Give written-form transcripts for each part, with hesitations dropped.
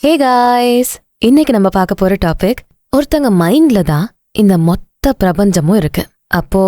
Hey guys, இன்னைக்கு நம்ம பார்க்க போற டாபிக், ஒருத்தங்க மைண்ட்ல தான் இந்த மொத்த பிரபஞ்சமும் இருக்கு. அப்போ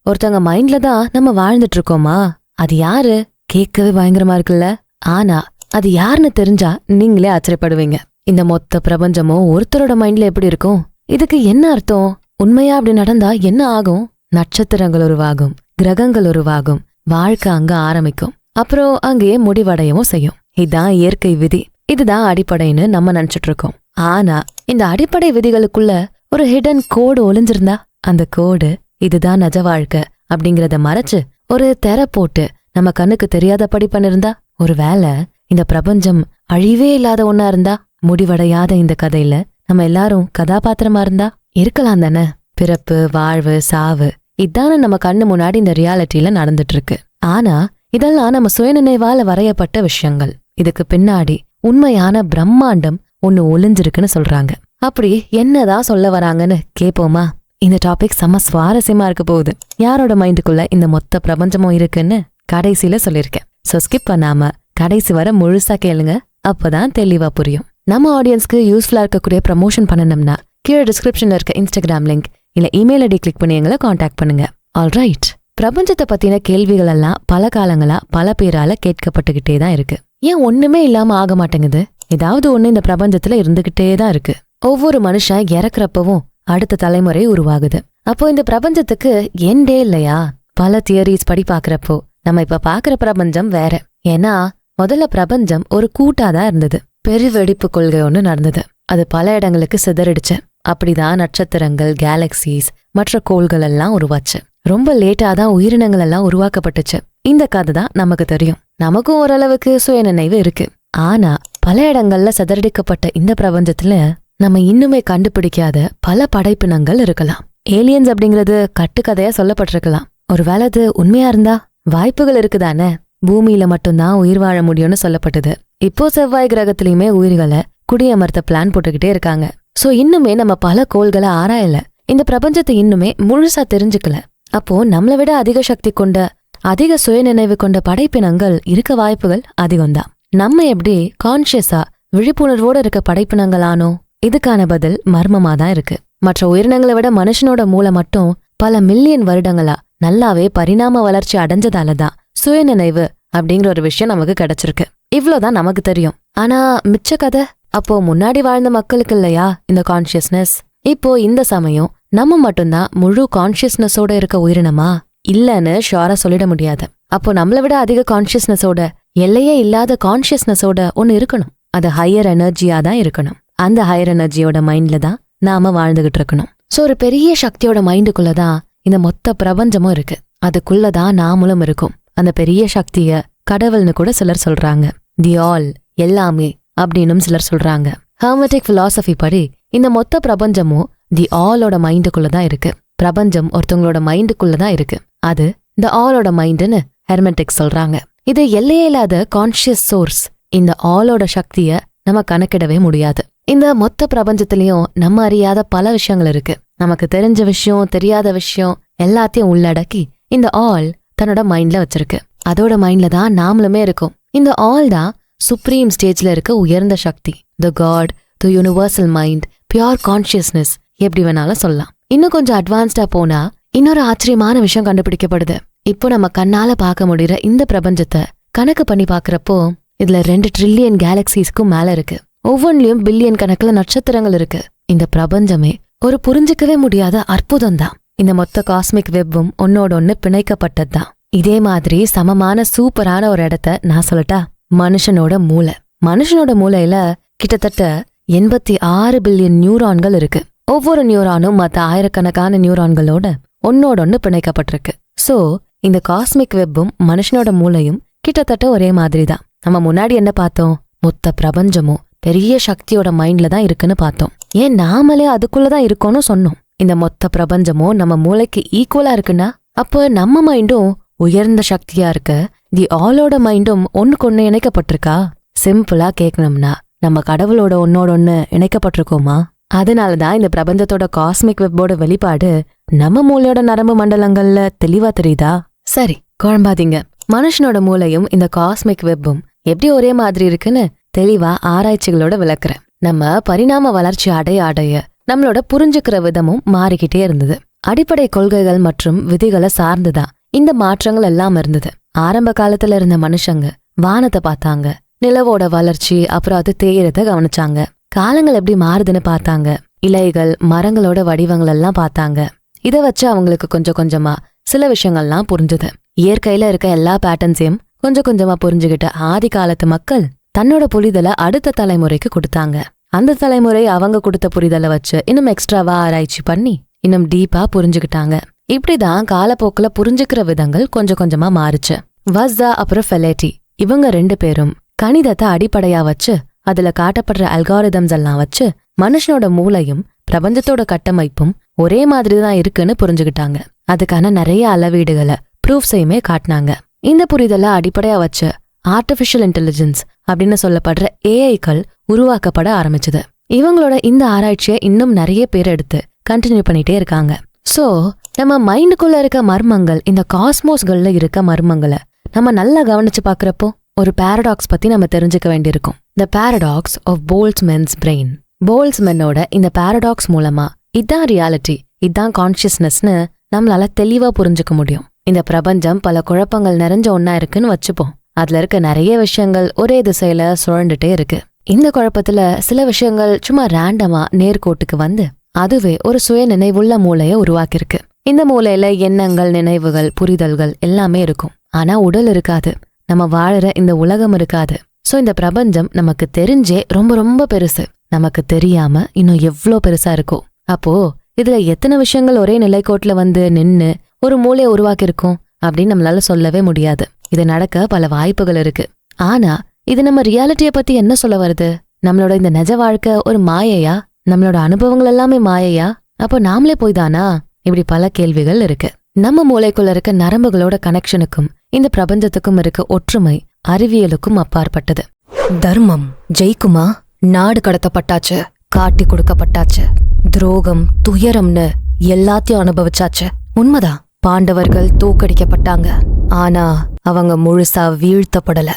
ஒருத்தங்க மைண்ட்ல தான் நம்ம வாழ்ந்துட்டு இருக்கோமா? அது யாரு? கேட்கவே பயங்கரமா இருக்குல்ல. ஆனா அது யாருன்னு தெரிஞ்சா நீங்களே ஆச்சரியப்படுவீங்க. இந்த மொத்த பிரபஞ்சமும் ஒருத்தரோட மைண்ட்ல எப்படி இருக்கும்? இதுக்கு என்ன அர்த்தம்? உண்மையா அப்படி நடந்தா என்ன ஆகும்? நட்சத்திரங்கள் உருவாகும், கிரகங்கள் உருவாகும், வாழ்க்கை அங்க ஆரம்பிக்கும், அப்புறம் அங்கேயே முடிவடையவும் செய்யும். இதுதான் இயற்கை விதி. இதுதான் அடிப்படைன்னு நம்ம நினைச்சிட்டு இருக்கோம். ஆனா இந்த அடிப்படை விதிகளுக்குள்ள ஒரு ஹிடன் கோடு ஒளிஞ்சிருந்தா, அந்த கோடு இதுதான் நிஜ வாழ்க்கை அப்படிங்கறத மறைச்சு ஒரு திரை போட்டு நம்ம கண்ணுக்கு தெரியாதபடி பண்ணிருந்தா, ஒருவேளை இந்த பிரபஞ்சம் அழிவே இல்லாத ஒன்னா இருந்தா, முடிவடையாத இந்த கதையில நம்ம எல்லாரும் கதாபாத்திரமா இருந்தா இருக்கலாம் தானே? பிறப்பு, வாழ்வு, சாவு இதான நம்ம கண்ணு முன்னாடி இந்த ரியாலிட்டியில நடந்துட்டு இருக்கு. ஆனா இதெல்லாம் நம்ம சுயநினைவால வரையப்பட்ட விஷயங்கள். இதுக்கு பின்னாடி உண்மையான பிரம்மாண்டம் ஒன்னு ஒளிஞ்சிருக்குன்னு சொல்றாங்க. அப்படி என்னதான் சொல்ல வராங்கன்னு கேப்போமா? இந்த டாபிக் செம்ம சுவாரஸ்யமா இருக்க போகுது. யாரோட மைண்டுக்குள்ள இந்த மொத்த பிரபஞ்சமும் இருக்குன்னு கடைசியில சொல்லிருக்கேன். சோ ஸ்கிப் பண்ணாம கடைசி வர முழுசா கேளுங்க, அப்பதான் தெளிவா புரியும். நம்ம ஆடியன்ஸ்க்கு யூஸ்ஃபுல்லா இருக்கக்கூடிய ப்ரமோஷன் பண்ணணும்னா கீழே டிஸ்கிரிப்ஷன்ல இருக்க இன்ஸ்டாகிராம் லிங்க் இல்ல இமெயில் ஐடி கிளிக் பண்ணி எங்களை காண்டாக்ட் பண்ணுங்க. ஆல்ரைட், பிரபஞ்சத்தை பத்தின கேள்விகள் எல்லாம் பல காலங்களா பல பேரால கேட்கப்பட்டுகிட்டே தான் இருக்கு. ஏன் ஒண்ணுமே இல்லாம ஆக மாட்டேங்குது? ஏதாவது ஒண்ணு இந்த பிரபஞ்சத்துல இருந்துகிட்டே தான் இருக்கு. ஒவ்வொரு மனுஷன் இறக்குறப்பவும் அடுத்த தலைமுறை உருவாகுது. அப்போ இந்த பிரபஞ்சத்துக்கு எண்டே இல்லையா? பல தியரிஸ் படி பாக்குறப்போ நம்ம இப்ப பாக்குற பிரபஞ்சம் வேற. ஏன்னா முதல்ல பிரபஞ்சம் ஒரு கூட்டாதான் இருந்தது. பெருவெடிப்பு கொள்கை ஒண்ணு நடந்தது. அது பல இடங்களுக்கு சிதறிடுச்சு. அப்படிதான் நட்சத்திரங்கள், கேலக்சிஸ், மற்ற கோள்கள் எல்லாம் உருவாச்சு. ரொம்ப லேட்டாதான் உயிரினங்கள் எல்லாம் உருவாக்கப்பட்டுச்சு. இந்த கதை தான் நமக்கு தெரியும். நமக்கும் ஓரளவுக்கு சுயநினைவு இருக்கு. ஆனா பல இடங்கள்ல சிதறடிக்கப்பட்ட இந்த பிரபஞ்சத்துல நம்ம இன்னுமே கண்டுபிடிக்காத பல படைப்பினங்கள் இருக்கலாம். ஏலியன்ஸ் அப்படிங்கிறது கட்டுக்கதையா சொல்லப்பட்டிருக்கலாம். ஒருவேளை அது உண்மையா இருந்தா வாய்ப்புகள் இருக்குதானே? பூமியில மட்டும்தான் உயிர் வாழ முடியும்னு சொல்லப்பட்டது. இப்போ செவ்வாய் கிரகத்திலயுமே உயிர்களை குடியமர்த்த பிளான் போட்டுக்கிட்டே இருக்காங்க. சோ இன்னுமே நம்ம பல கோள்களை ஆராயல. இந்த பிரபஞ்சத்தை இன்னுமே முழுசா தெரிஞ்சுக்கல. அப்போ நம்மளை விட அதிக சக்தி கொண்ட, அதிக சுயநினைவு கொண்ட படைப்பினங்கள் இருக்க வாய்ப்புகள் அதிகம்தான். நம்ம எப்படி கான்ஷியஸா விழிப்புணர்வோட இருக்க படைப்பினங்கள் ஆனோ? இதுக்கான பதில் மர்மமா தான் இருக்கு. மற்ற உயிரினங்களை விட மனுஷனோட மூளை மட்டும் பல மில்லியன் வருடங்களா நல்லாவே பரிணாம வளர்ச்சி அடைஞ்சதாலதான் சுயநினைவு அப்படிங்கிற ஒரு விஷயம் நமக்கு கிடைச்சிருக்கு. இவ்வளவுதான் நமக்கு தெரியும். ஆனா மிச்ச கதை? அப்போ முன்னாடி வாழ்ந்த மக்களுக்கு இல்லையா இந்த கான்ஷியஸ்னஸ்? இப்போ இந்த சமயம் நம்ம மட்டும்தான் முழு கான்ஷியஸ்னஸோட இருக்க உயிரினமா? இல்லன்னு ஷோரா சொல்லிட முடியாது. அப்போ நம்மளை விட அதிக கான்ஷியஸ்னஸோட, எல்லையே இல்லாத கான்ஷியஸ்னஸோட ஒன்னு இருக்கணும். அது ஹையர் எனர்ஜியா தான் இருக்கணும். அந்த ஹையர் எனர்ஜியோட மைண்ட்ல தான் நாம வாழ்ந்துகிட்டு இருக்கணும். சோ ஒரு பெரிய சக்தியோட மைண்டுக்குள்ளதான் இந்த மொத்த பிரபஞ்சமும் இருக்கு. அதுக்குள்ளதான் நாமளும் இருக்கும். அந்த பெரிய சக்திய கடவுள்னு கூட சிலர் சொல்றாங்க. தி ஆல், எல்லாமே அப்படின்னு சிலர் சொல்றாங்க. ஹெர்மெட்டிக் பிலாசபி படி இந்த மொத்த பிரபஞ்சமும் தி ஆலோட மைண்டுக்குள்ளதான் இருக்கு. பிரபஞ்சம் ஒருத்தவங்களோட மைண்டுக்குள்ளதான் இருக்கு. அது தி ஆலோட மைண்டுன்னு ஹெர்மெட்டிக் சொல்றாங்க. இது எல்லையே இல்லாத கான்ஷியஸ் சோர்ஸ். இந்த ஆலோட சக்திய நம்ம கணக்கிடவே முடியாது. இந்த மொத்த பிரபஞ்சத்திலயும் நம்ம அறியாத பல விஷயங்கள் இருக்கு. நமக்கு தெரிஞ்ச விஷயம், தெரியாத விஷயம் எல்லாத்தையும் உள்ளடக்கி இந்த ஆல் தன்னோட மைண்ட்ல வச்சிருக்கு. அதோட மைண்ட்ல தான் நாமளுமே இருக்கும். இந்த ஆல் தான் சுப்ரீம் ஸ்டேஜ்ல இருக்க உயர்ந்த சக்தி. The god, the universal mind, pure consciousness, எப்படி வேணாலும் சொல்லலாம். இன்னும் கொஞ்சம் அட்வான்ஸ்டா போனா இன்னொரு ஆச்சரியமான விஷயம் கண்டுபிடிக்கப்படுது. இப்போ நம்ம கண்ணால பார்க்க முடியற இந்த பிரபஞ்சத்தை கணக்கு பண்ணி பாக்குறப்போ இதுல 2 ட்ரில்லியன் கேலக்சிஸ்க்கும் மேல இருக்கு. ஒவ்வொன்றிலும் பில்லியன் கணக்குல நட்சத்திரங்கள் இருக்கு. இந்த பிரபஞ்சமே ஒரு புரிஞ்சிக்கவே முடியாத அற்புதம் தான். இந்த மொத்த காஸ்மிக் வெப்பும் ஒன்னோட ஒன்னு பிணைக்கப்பட்டதுதான். இதே மாதிரி சமமான சூப்பரான ஒரு இடத்த நான் சொல்லட்டா? மனுஷனோட மூளை. மனுஷனோட மூளையில கிட்டத்தட்ட 86 பில்லியன் நியூரான்கள் இருக்கு. ஒவ்வொரு நியூரானும் மத்த ஆயிரக்கணக்கான நியூரான்களோட ஒன்னோட ஒன்னு பிணைக்கப்பட்டிருக்கு. சோ இந்த காஸ்மிக் வெப்பும் மனுஷனோட மூளையும் கிட்டத்தட்ட ஒரே மாதிரி தான். நம்ம முன்னாடி என்ன பார்த்தோம்? மொத்த பிரபஞ்சமும் பெரிய சக்தியோட மைண்ட்ல தான் இருக்குன்னு பார்த்தோம். ஏன் நாமளே அதுக்குள்ளதான் இருக்கோம்னு சொன்னோம். இந்த மொத்த பிரபஞ்சமும் நம்ம மூளைக்கு ஈக்குவலா இருக்குன்னா, அப்போ நம்ம மைண்டும் உயர்ந்த சக்தியா இருக்க தி ஆலோட மைண்டும் ஒண்ணுக்கு ஒண்ணு இணைக்கப்பட்டிருக்கா? சிம்பிளா கேட்கணும்னா நம்ம கடவுளோட ஒன்னோட ஒண்ணு இணைக்கப்பட்டிருக்கோமா? அதனாலதான் இந்த பிரபஞ்சத்தோட காஸ்மிக் வெப்போட வெளிப்பாடு நம்ம மூளையோட நரம்பு மண்டலங்கள்ல தெளிவா தெரியுதா? சரி, குழம்பாதீங்க. மனுஷனோட மூளையும் இந்த காஸ்மிக் வெப்பும் எப்படி ஒரே மாதிரி இருக்குன்னு தெளிவா ஆராய்ச்சிகளோட விளக்குறேன். நம்ம பரிணாம வளர்ச்சி அடைய நம்மளோட புரிஞ்சுக்கிற விதமும் மாறிக்கிட்டே இருந்தது. அடிப்படை கொள்கைகள் மற்றும் விதிகளை சார்ந்துதான் இந்த மாற்றங்கள் எல்லாம் இருந்தது. ஆரம்ப காலத்துல இருந்த மனுஷங்க வானத்தை பார்த்தாங்க, நிலவோட வளர்ச்சி அப்புறம் அது தேயறத கவனிச்சாங்க, காலங்கள் எப்படி மாறுதுன்னு பார்த்தாங்க, இலைகள் மரங்களோட வடிவங்கள் எல்லாம் பார்த்தாங்க. இத வச்சு அவங்களுக்கு கொஞ்சம் கொஞ்சமா சில விஷயங்கள்லாம் புரிஞ்சுது. இயற்கையில இருக்க எல்லா பேட்டர்ன்ஸையும் கொஞ்சம் கொஞ்சமா புரிஞ்சுகிட்ட ஆதி காலத்து மக்கள் தன்னோட புரிதலை அடுத்த தலைமுறைக்கு கொடுத்தாங்க. அந்த தலைமுறை அவங்க கொடுத்த புரிதலை வச்சு இன்னும் எக்ஸ்ட்ராவா ஆராய்ச்சி பண்ணி இன்னும் டீப்பா புரிஞ்சுக்கிட்டாங்க. இப்படிதான் காலப்போக்குல புரிஞ்சுக்கிற விதங்கள் கொஞ்சம் கொஞ்சமா மாறுச்சு. வஸ்ஸா அப்புறம் ஃபெலேட்டி இவங்க 2 பேரும் கணிதத்தை அடிப்படையா வச்சு அதுல காட்டப்படுற அல்காரிதம்ஸ் எல்லாம் வச்சு மனுஷனோட மூளையும் பிரபஞ்சத்தோட கட்டமைப்பும் ஒரே மாதிரிதான் இருக்குன்னு புரிஞ்சுக்கிட்டாங்க. அதுக்கான நிறைய அளவீடுகளை ப்ரூஃப்ஸையுமே காட்டினாங்க. இந்த புரிதலை அடிப்படையா வச்சு ஆர்டிபிஷியல் இன்டெலிஜென்ஸ் அப்படின்னு சொல்லப்படுற ஏஐக்கள் உருவாக்கப்பட ஆரம்பிச்சது. இவங்களோட இந்த ஆராய்ச்சியை இன்னும் நிறைய பேர் எடுத்து கண்டினியூ பண்ணிட்டே இருக்காங்க. சோ நம்ம மைண்டுக்குள்ள இருக்க மர்மங்கள், இந்த காஸ்மோஸ்கள்ல இருக்க மர்மங்களை நம்ம நல்லா கவனிச்சு பாக்குறப்போ ஒரு பாரடாக்ஸ் பத்தி நம்ம தெரிஞ்சுக்க வேண்டியிருக்கும். த பாரடாக்ஸ் ஆஃப் போல்ட்ஸ்மேன்ஸ் பிரெயின். போல்ட்ஸ்மேனோட இந்த பாரடாக்ஸ் மூலமா இதான் ரியாலிட்டி, இதான் கான்சியஸ்னஸ்னு நம்மளால தெளிவா புரிஞ்சுக்க முடியும். இந்த பிரபஞ்சம் பல குழப்பங்கள் நிறைஞ்ச ஒன்னா இருக்குன்னு வச்சுப்போம். அதுல இருக்க நிறைய விஷயங்கள் ஒரே திசையில சுழண்டுட்டே இருக்கு. இந்த குழப்பத்துல சில விஷயங்கள் சும்மா ரேண்டமா நேர்கோட்டுக்கு வந்து அதுவே ஒரு சுய நினைவுள்ள மூளைய உருவாக்கிருக்கு. இந்த மூளையில எண்ணங்கள், நினைவுகள், புரிதல்கள் எல்லாமே இருக்கும். ஆனா உடல் இருக்காது, நம்ம வாழற இந்த உலகம் இருக்காது. சோ இந்த பிரபஞ்சம் நமக்கு தெரிஞ்சே ரொம்ப ரொம்ப பெருசு, நமக்கு தெரியாம இன்னும் எவ்ளோ பெருசா இருக்கும். அப்போ இதுல எத்தனை விஷயங்கள் ஒரே நிலைக்கோட்டுல வந்து நின்னு ஒரு மூளையை உருவாக்கிருக்கும் அப்படின்னு நம்மளால சொல்லவே முடியாது. இது நடக்க பல வாய்ப்புகள் இருக்கு. ஆனா இது நம்ம ரியாலிட்டிய பத்தி என்ன சொல்ல வருது? நம்மளோட இந்த நிஜ வாழ்க்கை ஒரு மாயையா? நம்மளோட அனுபவங்கள் எல்லாமே மாயையா? அப்போ நாமளே போய் தானா? இப்படி பல கேள்விகள் இருக்கு. நம்ம மூளைக்குள்ள இருக்க நரம்புகளோட கனெக்ஷனுக்கும் இந்த பிரபஞ்சத்துக்கும் இருக்க ஒற்றுமை அறிவியலுக்கும் அப்பாற்பட்டது. தர்மம் ஜெயிக்குமா? நாடு கடத்தப்பட்டாச்சு, காட்டி கொடுக்கப்பட்டாச்சு, துரோகம் துயரம்னு எல்லாத்தையும் அனுபவிச்சாச்சு. உண்மைதான், பாண்டவர்கள் தோக்கடிக்கப்பட்டாங்க. ஆனா அவங்க முழுசா வீழ்த்தப்படல.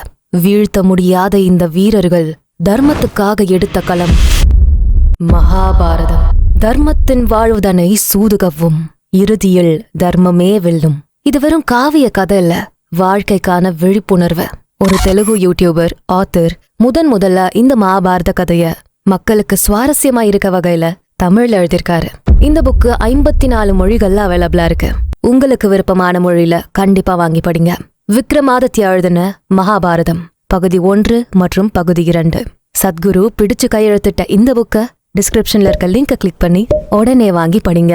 வீழ்த்த முடியாத இந்த வீரர்கள் தர்மத்துக்காக எடுத்த களம் மகாபாரதம். தர்மத்தின் வாழ்வுதனை சூதுகவும் இறுதியில் தர்மமே வெல்லும். இது வெறும் காவிய கதை இல்ல, வாழ்க்கைக்கான விழிப்புணர்வு. ஒரு தெலுங்கு யூடியூபர் ஆத்தர் முதல்ல இந்த மகாபாரத கதைய மக்களுக்கு சுவாரஸ்யமா இருக்க வகையில தமிழ்ல எழுதியிருக்காரு. இந்த புக்கு 54 மொழிகள்ல அவைலபிளா இருக்கு. உங்களுக்கு விருப்பமான மொழியில கண்டிப்பா வாங்கி படிங்க. விக்ரமாதித்யா எழுதின மகாபாரதம் பகுதி 1 மற்றும் பகுதி 2. சத்குரு பிடிச்சு கையெழுத்திட்ட இந்த புக்க டிஸ்கிரிப்ஷன்ல இருக்க லிங்க கிளிக் பண்ணி உடனே வாங்கி படிங்க.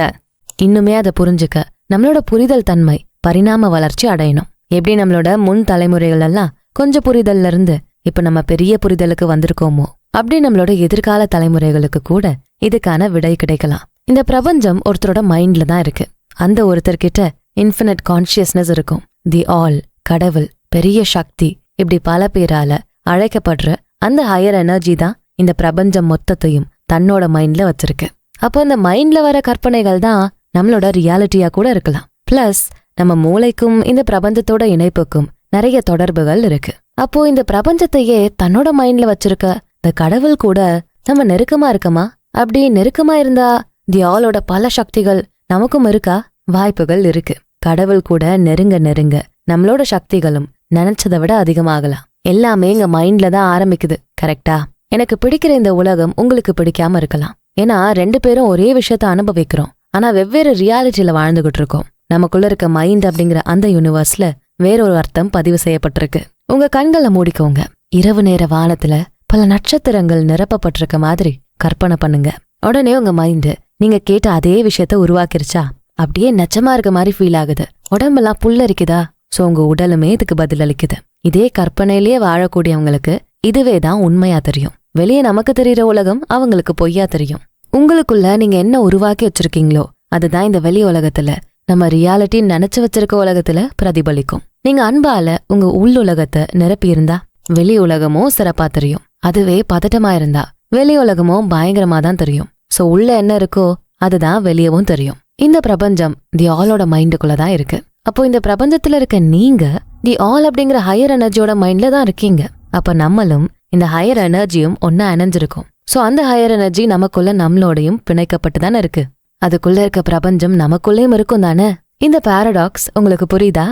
இன்னுமே அதை புரிஞ்சுக்க நம்மளோட புரிதல் தன்மை பரிணாம வளர்ச்சி அடையணும். எப்படி நம்மளோட முன் தலைமுறைகள் எல்லாம் கொஞ்சம் புரிதல்ல இருந்து இப்ப நம்ம பெரிய புரிதலுக்கு வந்திருக்கோமோ, அப்படி நம்மளோட எதிர்கால தலைமுறைகளுக்கு கூட இதுக்கான விடை கிடைக்கலாம். இந்த பிரபஞ்சம் ஒருத்தரோட மைண்ட்ல தான் இருக்கு. அந்த ஒருத்தர்கிட்ட இன்ஃபினிட் கான்சியஸ்னஸ் இருக்கும். தி ஆல், கடவுள், பெரிய சக்தி, இப்படி பல பேரால அழைக்கப்படுற அந்த ஹையர் எனர்ஜி தான் இந்த பிரபஞ்சம் மொத்தத்தையும் தன்னோட மைண்ட்ல வச்சிருக்கு. அப்போ அந்த மைண்ட்ல வர கற்பனைகள் தான் நம்மளோட ரியாலிட்டியா கூட இருக்கலாம். பிளஸ் நம்ம மூளைக்கும் இந்த பிரபஞ்சத்தோட இணைப்புக்கும் நிறைய தொடர்புகள் இருக்கு. அப்போ இந்த பிரபஞ்சத்தையே தன்னோட மைண்ட்ல வச்சிருக்க இந்த கடவுள் கூட நம்ம நெருக்கமா இருக்கமா? அப்படி நெருக்கமா இருந்தா தி ஆலோட பல சக்திகள் நமக்கும் இருக்கா? வாய்ப்புகள் இருக்கு. கடவுள் கூட நெருங்க நெருங்க நம்மளோட சக்திகளும் நினைச்சதை விட அதிகமாகலாம். எல்லாமே எங்க மைண்ட்ல தான் ஆரம்பிக்குது, கரெக்டா? எனக்கு பிடிக்கிற இந்த உலகம் உங்களுக்கு பிடிக்காம இருக்கலாம். ஏன்னா 2 பேரும் ஒரே விஷயத்த அனுபவிக்கிறோம், ஆனா வெவ்வேறு ரியாலிட்டியில வாழ்ந்துகிட்டு இருக்கோம். நமக்குள்ள இருக்க மைண்ட் அப்படிங்கிற அந்த யூனிவர்ஸ்ல வேறொரு அர்த்தம் பதிவு செய்யப்பட்டிருக்கு. உங்க கண்களை மூடிக்கோங்க. இரவு நேர வானத்துல பல நட்சத்திரங்கள் நிரப்பப்பட்டிருக்க மாதிரி கற்பனை பண்ணுங்க. உடனே உங்க மைண்டு நீங்க கேட்ட அதே விஷயத்த உருவாக்கிருச்சா? அப்படியே நச்சமா இருக்க மாதிரி ஃபீல் ஆகுது. உடம்பெல்லாம் புல்லரிக்குதா? சோ உங்க உடலுமே இதுக்கு பதில் அளிக்குது. இதே கற்பனையிலேயே வாழக்கூடியவங்களுக்கு இதுவே தான் உண்மையா தெரியும். வெளியே நமக்கு தெரியுற உலகம் அவங்களுக்கு பொய்யா தெரியும். உங்களுக்குள்ள நீங்க என்ன உருவாக்கி வச்சிருக்கீங்களோ அதுதான் இந்த வெளி உலகத்துல, நம்ம ரியாலிட்டி நினைச்சு வச்சிருக்க உலகத்துல பிரதிபலிக்கும். நீங்க அன்பால உங்க உள்ளுலகத்தை நிரப்பி இருந்தா வெளி உலகமும் சிறப்பா தெரியும். அதுவே பதட்டமா இருந்தா வெளி உலகமும் பயங்கரமா தான் தெரியும். சோ உள்ள என்ன இருக்கோ அதுதான் வெளியவும் தெரியும். இந்த பிரபஞ்சம் தி ஆலோட மைண்டுக்குள்ளதான் இருக்கு. அப்போ இந்த பிரபஞ்சத்துல இருக்க நீங்க தி ஆல் அப்படிங்கிற ஹையர் எனர்ஜியோட மைண்ட்ல தான் இருக்கீங்க. அப்ப நம்மளும் இந்த ஹையர் எனர்ஜியும் ஒன்னா இணைஞ்சிருக்கும். சோ அந்த ஹையர் எனர்ஜி நமக்குள்ள நம்மளோடையும் பிணைக்கப்பட்டு தானே இருக்கு. அதுக்குள்ள இருக்க பிரபஞ்சம் நமக்குள்ளேயும் இருக்கும் தானே. இந்த பாரடாக்ஸ் உங்களுக்கு புரியுதா?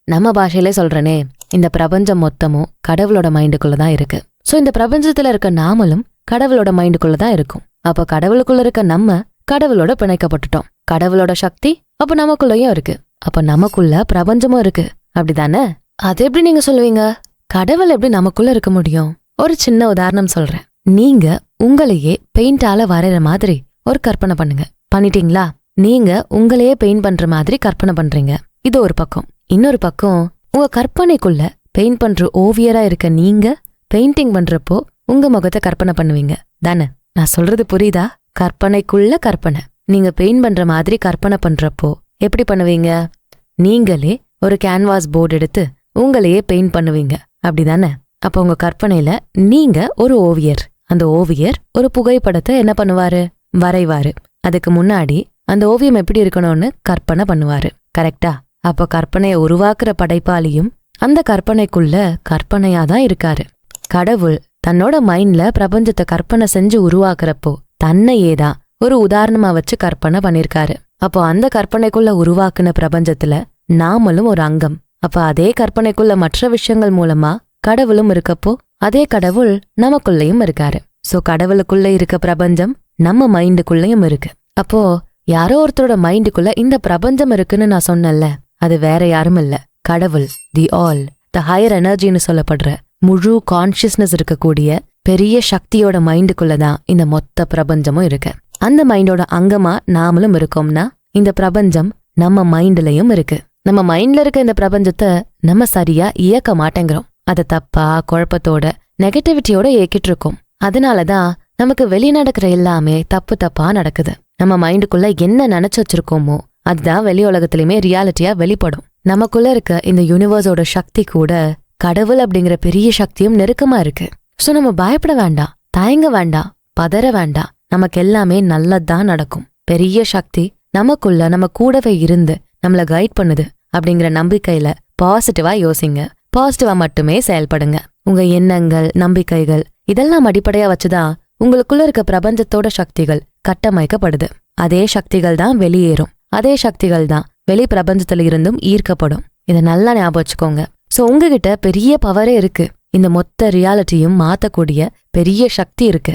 நம்ம பாஷையிலே சொல்றனே, இந்த பிரபஞ்சம் மொத்தமும் கடவுளோட மைண்டுக்குள்ளதான் இருக்கு. சோ இந்த பிரபஞ்சத்துல இருக்க நாமளும் கடவுளோட மைண்டுக்குள்ளதான் இருக்கும். அப்ப கடவுளுக்குள்ள இருக்க நம்ம கடவுளோட பிணைக்கப்பட்டுட்டோம். கடவுளோட சக்தி அப்ப நமக்குள்ளயும் இருக்கு. அப்ப நமக்குள்ள பிரபஞ்சமும் இருக்கு, அப்படிதானே? அது எப்படி நீங்க சொல்லுவீங்க? கடவுள் எப்படி நமக்குள்ள இருக்க முடியும்? ஒரு சின்ன உதாரணம் சொல்றேன். நீங்க உங்களையே பெயிண்டால வரைகிற மாதிரி ஒரு கற்பனை பண்ணுங்க. பண்ணிட்டீங்களா? நீங்க உங்களையே பெயிண்ட் பண்ற மாதிரி கற்பனை பண்றீங்க. இது ஒரு பக்கம். இன்னொரு பக்கம், உங்க கற்பனைக்குள்ள பெயிண்ட் பண்ற ஓவியரா இருக்க நீங்க பெயிண்டிங் பண்றப்போ உங்க முகத்தை கற்பனை பண்ணுவீங்க தானே? நான் சொல்றது புரியுதா? கற்பனைக்குள்ள கற்பனை. நீங்க பெயிண்ட் பண்ற மாதிரி கற்பனை பண்றப்போ எப்படி பண்ணுவீங்க? நீங்களே ஒரு கேன்வாஸ் போர்டு எடுத்து உங்களையே பெயிண்ட் பண்ணுவீங்க, அப்படிதானே? அப்ப உங்க கற்பனையில நீங்க ஒரு ஓவியர். அந்த ஓவியர் ஒரு புகைப்படத்தை என்ன பண்ணுவாரு? வரைவாரு. அதுக்கு முன்னாடி அந்த ஓவியம் எப்படி இருக்கணும்னு கற்பனை பண்ணுவாரு. கரெக்டா? அப்ப கற்பனையை உருவாக்குற படைப்பாளியும் அந்த கற்பனைக்குள்ள கற்பனையாதான் இருக்காரு. கடவுள் தன்னோட மைண்ட்ல பிரபஞ்சத்தை கற்பனை செஞ்சு உருவாக்குறப்போ தன்னையேதான் ஒரு உதாரணமா வச்சு கற்பனை பண்ணிருக்காரு. அப்போ அந்த கற்பனைக்குள்ள உருவாக்குன பிரபஞ்சத்துல நாமளும் ஒரு அங்கம். அப்ப அதே கற்பனைக்குள்ள மற்ற விஷயங்கள் மூலமா கடவுளும் இருக்கப்போ அதே கடவுள் நமக்குள்ளயும் இருக்காரு. சோ கடவுளுக்குள்ள இருக்க பிரபஞ்சம் நம்ம மைண்டுக்குள்ளயும் இருக்கு. அப்போ யாரோ ஒருத்தரோட மைண்டுக்குள்ள இந்த பிரபஞ்சம் இருக்குன்னு நான் சொன்னேன்ல, அது வேற யாரும் இல்ல, கடவுள், தி ஆல், த ஹையர் எனர்ஜின்னு சொல்லப்படுற முழு கான்சியஸ்னஸ் இருக்கக்கூடிய பெரிய சக்தியோட மைண்டுக்குள்ளதான் இந்த மொத்த பிரபஞ்சமும் இருக்கு. அந்த மைண்டோட அங்கமா நாமளும் இருக்கோம்னா இந்த பிரபஞ்சம் நம்ம மைண்ட்லயும் இருக்கு. நம்ம மைண்ட்ல இருக்க இந்த பிரபஞ்சத்தை நம்ம சரியா இயக்க மாட்டேங்கிறோம். அதை தப்பா, குழப்பத்தோட, நெகட்டிவிட்டியோட இயக்கிட்டு இருக்கோம். அதனாலதான் நமக்கு வெளியே நடக்கிற எல்லாமே தப்பு தப்பா நடக்குது. நம்ம மைண்டுக்குள்ள என்ன நினைச்சு வச்சிருக்கோமோ அதுதான் வெளி உலகத்திலுமே ரியாலிட்டியா வெளிப்படும். நமக்குள்ள இருக்க இந்த யூனிவர்ஸோட சக்தி கூட கடவுள் அப்படிங்கிற பெரிய சக்தியும் நெருக்கமா இருக்கு. சோ நம்ம பயப்பட வேண்டாம், தயங்க வேண்டாம், பதற வேண்டாம். நமக்கு எல்லாமே நல்லதுதான் நடக்கும். பெரிய சக்தி நமக்குள்ள நம்ம கூடவே இருந்து நம்மள கைட் பண்ணுது அப்படிங்கிற நம்பிக்கையில பாசிட்டிவா யோசிங்க. பாசிட்டிவா மட்டுமே செயல்படுங்க. உங்க எண்ணங்கள், நம்பிக்கைகள் இதெல்லாம் அடிப்படையா வச்சுதான் உங்களுக்குள்ள இருக்க பிரபஞ்சத்தோட சக்திகள் கட்டமைக்கப்படுது. அதே சக்திகள் தான் வெளியேறும். அதே சக்திகள் தான் வெளி பிரபஞ்சத்துல இருந்தும் ஈர்க்கப்படும். இதை நல்லா ஞாபகம் வச்சுக்கோங்க. சோ உங்ககிட்ட பெரிய பவரே இருக்கு. இந்த மொத்த ரியாலிட்டியும் மாத்தக்கூடிய பெரிய சக்தி இருக்கு.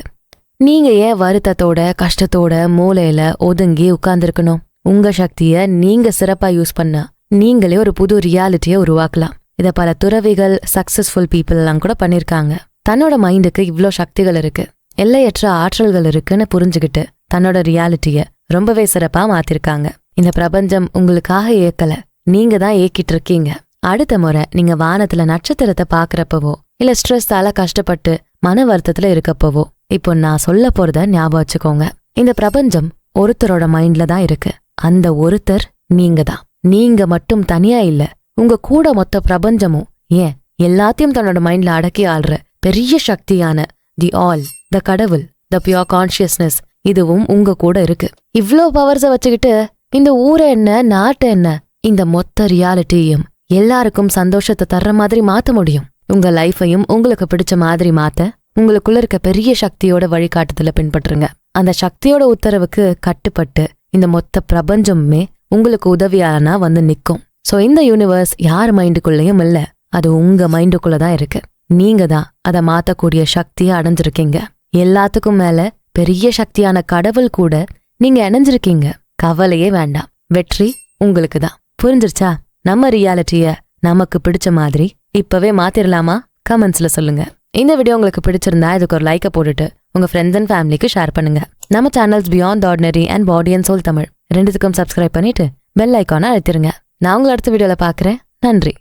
நீங்க ஏன் வருத்தத்தோட, கஷ்டத்தோட மூலையில ஒதுங்கி உட்கார்ந்துருக்கணும்? உங்க சக்திய நீங்க சிறப்பா யூஸ் பண்ணா நீங்களே ஒரு புது ரியாலிட்டிய உருவாக்கலாம். இத பல துறவிகள், சக்சஸ்ஃபுல் பீப்புள் எல்லாம் கூட பண்ணிருக்காங்க. தன்னோட மைண்டுக்கு இவ்ளோ சக்திகள் இருக்கு, எல்லையற்ற ஆற்றல்கள் இருக்குன்னு புரிஞ்சுகிட்டு தன்னோட ரியாலிட்டிய ரொம்பவே சிறப்பா மாத்திருக்காங்க. இந்த பிரபஞ்சம் உங்களுக்காக இயக்கல, நீங்க தான் இயக்கிட்டு இருக்கீங்க. அடுத்த முறை நீங்க வானத்துல நட்சத்திரத்தை பாக்குறப்பவோ இல்ல ஸ்ட்ரெஸ்ஸால கஷ்டப்பட்டு மன வருத்தத்துல இருக்கப்பவோ இப்போ நான் சொல்ல போறத ஞாபகம் வச்சுக்கோங்க. இந்த பிரபஞ்சம் ஒருத்தரோட மைண்ட்ல தான் இருக்கு. அந்த ஒருத்தர் நீங்க தான். நீங்க மட்டும் தனியா இல்ல, உங்க கூட மொத்த பிரபஞ்சமும், ஏன் எல்லாத்தையும் தன்னோட மைண்ட்ல அடக்கி ஆள்ற பெரிய சக்தியான தி ஆல், த கடவுள், த பியூர் கான்சியஸ்னஸ் இதுவும் உங்க கூட இருக்கு. இவ்ளோ பவர்ஸ வச்சுக்கிட்டு இந்த ஊரை என்ன, நாட்டு என்ன, இந்த மொத்த ரியாலிட்டியும் எல்லாருக்கும் சந்தோஷத்தை தர்ற மாதிரி மாத்த முடியும். உங்க லைஃபையும் உங்களுக்கு பிடிச்ச மாதிரி மாத்த உங்களுக்குள்ள இருக்க பெரிய சக்தியோட வழிகாட்டுதல பின்பற்றுங்க. அந்த சக்தியோட உத்தரவுக்கு கட்டுப்பட்டு இந்த மொத்த பிரபஞ்சமுமே உங்களுக்கு உதவியாளனா வந்து நிக்கும். சோ இந்த யூனிவர்ஸ் யார் மைண்டுக்குள்ளயும் இல்ல, அது உங்க மைண்டுக்குள்ளதான் இருக்கு. நீங்க தான் அதை மாத்தக்கூடிய சக்தியை அடைஞ்சிருக்கீங்க. எல்லாத்துக்கும் மேல பெரிய சக்தியான கடவுள் கூட நீங்க இணைஞ்சிருக்கீங்க. கவலையே வேண்டாம், வெற்றி உங்களுக்கு தான். புரிஞ்சிருச்சா? நம்ம ரியாலிட்டிய நமக்கு பிடிச்ச மாதிரி இப்பவே மாத்திரலாமா? கமெண்ட்ஸ்ல சொல்லுங்க. இந்த வீடியோ உங்களுக்கு பிடிச்சிருந்தா இதுக்கு ஒரு லைக்கை போட்டுட்டு உங்க ஃப்ரெண்ட்ஸ் அண்ட் ஃபேமிலிக்கு ஷேர் பண்ணுங்க. நம்ம channels beyond ordinary and body and soul Tamil ரெண்டுத்துக்கும் சப்ஸ்கிரைப் பண்ணிட்டு பெல் ஐக்கானை அழுத்திருங்க. நான் உங்களை அடுத்த வீடியோல பாக்குறேன். நன்றி.